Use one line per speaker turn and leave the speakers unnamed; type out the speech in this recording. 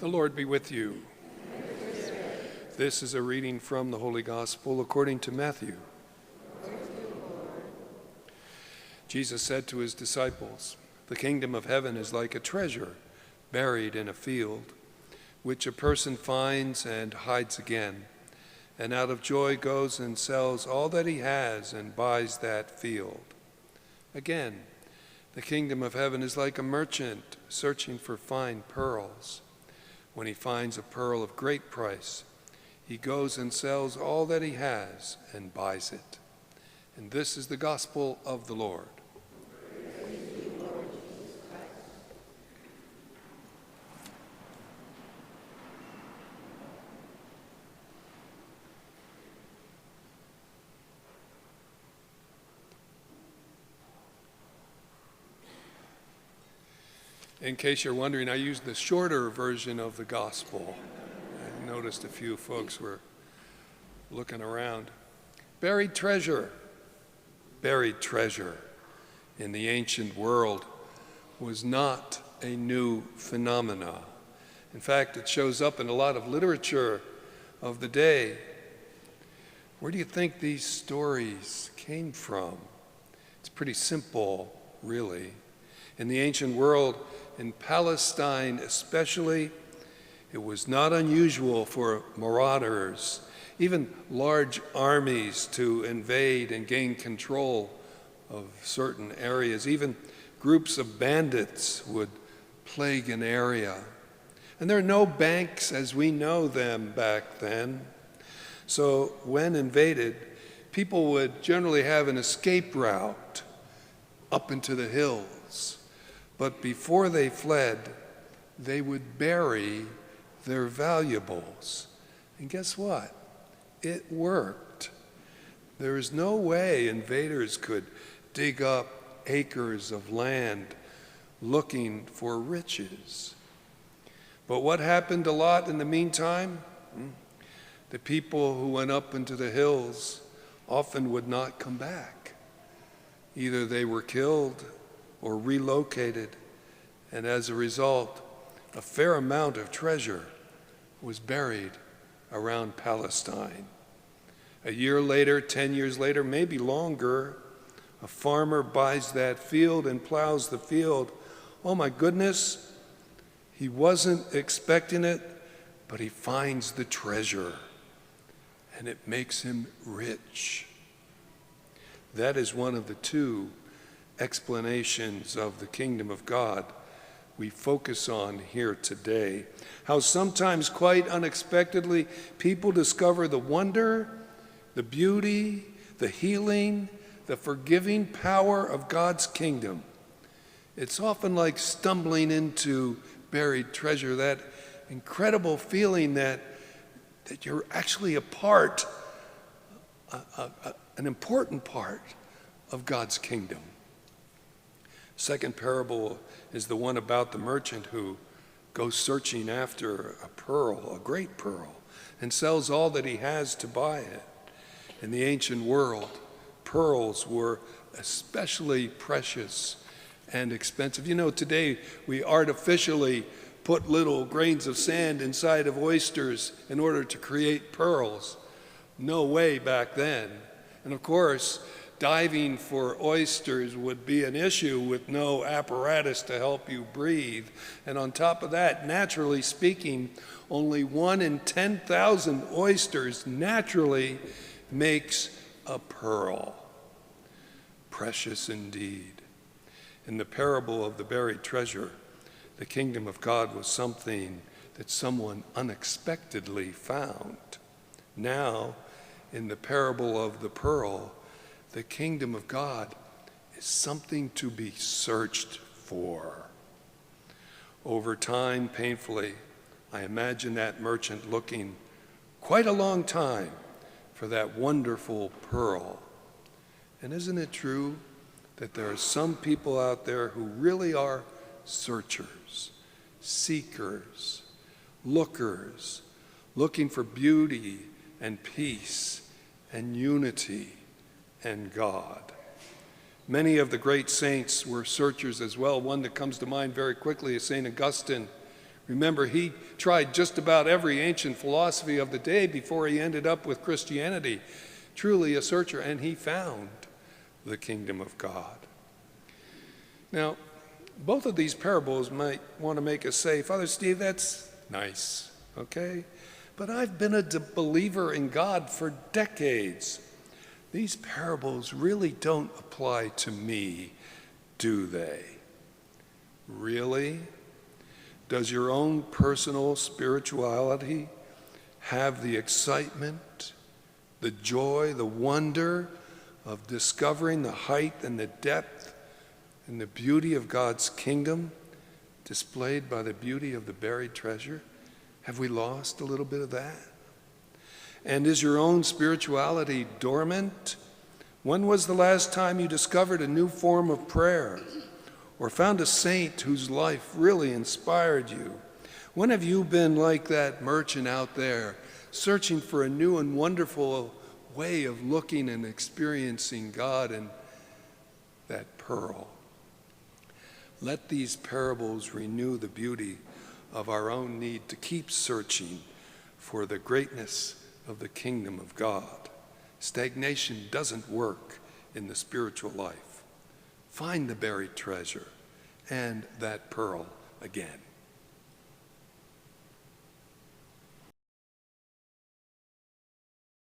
The Lord be with you. This is a reading from the Holy Gospel according to Matthew. Jesus said to his disciples, "The kingdom of heaven is like a treasure buried in a field, which a person finds and hides again, and out of joy goes and sells all that he has and buys that field. Again, the kingdom of heaven is like a merchant searching for fine pearls. When he finds a pearl of great price, he goes and sells all that he has and buys it." And this is the gospel of the Lord. In case you're wondering, I used the shorter version of the gospel. I noticed a few folks were looking around. Buried treasure in the ancient world was not a new phenomena. In fact, it shows up in a lot of literature of the day. Where do you think these stories came from? It's pretty simple, really. In the ancient world, in Palestine especially, it was not unusual for marauders, even large armies, to invade and gain control of certain areas. Even groups of bandits would plague an area. And there are no banks as we know them back then. So when invaded, people would generally have an escape route up into the hills. But before they fled, they would bury their valuables. And guess what? It worked. There is no way invaders could dig up acres of land looking for riches. But what happened a lot in the meantime? The people who went up into the hills often would not come back. Either they were killed or relocated, and as a result, a fair amount of treasure was buried around Palestine. A year later, 10 years later, maybe longer, a farmer buys that field and plows the field. Oh my goodness, he wasn't expecting it, but he finds the treasure, and it makes him rich. That is one of the two explanations of the kingdom of God we focus on here today. How sometimes quite unexpectedly people discover the wonder, the beauty, the healing, the forgiving power of God's kingdom. It's often like stumbling into buried treasure, that incredible feeling that you're actually a part, an important part of God's kingdom. Second parable is the one about the merchant who goes searching after a pearl, a great pearl, and sells all that he has to buy it. In the ancient world, pearls were especially precious and expensive. You know, today we artificially put little grains of sand inside of oysters in order to create pearls. No way back then. And of course, diving for oysters would be an issue with no apparatus to help you breathe. And on top of that, naturally speaking, only 1 in 10,000 oysters naturally makes a pearl. Precious indeed. In the parable of the buried treasure, the kingdom of God was something that someone unexpectedly found. Now, in the parable of the pearl, the kingdom of God is something to be searched for. Over time, painfully, I imagine that merchant looking quite a long time for that wonderful pearl. And isn't it true that there are some people out there who really are searchers, seekers, lookers, looking for beauty and peace and unity and God? Many of the great saints were searchers as well. One that comes to mind very quickly is St. Augustine, Remember, he tried just about every ancient philosophy of the day before he ended up with Christianity. Truly a searcher, and he found the kingdom of God. Now, both of these parables might want to make us say, Father Steve, that's nice, okay? But I've been a believer in God for decades. These parables really don't apply to me, do they? Really? Does your own personal spirituality have the excitement, the joy, the wonder of discovering the height and the depth and the beauty of God's kingdom displayed by the beauty of the buried treasure? Have we lost a little bit of that? And is your own spirituality dormant? When was the last time you discovered a new form of prayer or found a saint whose life really inspired you? When have you been like that merchant out there, searching for a new and wonderful way of looking and experiencing God and that pearl? Let these parables renew the beauty of our own need to keep searching for the greatness of the kingdom of God. Stagnation doesn't work in the spiritual life. Find the buried treasure and that pearl again.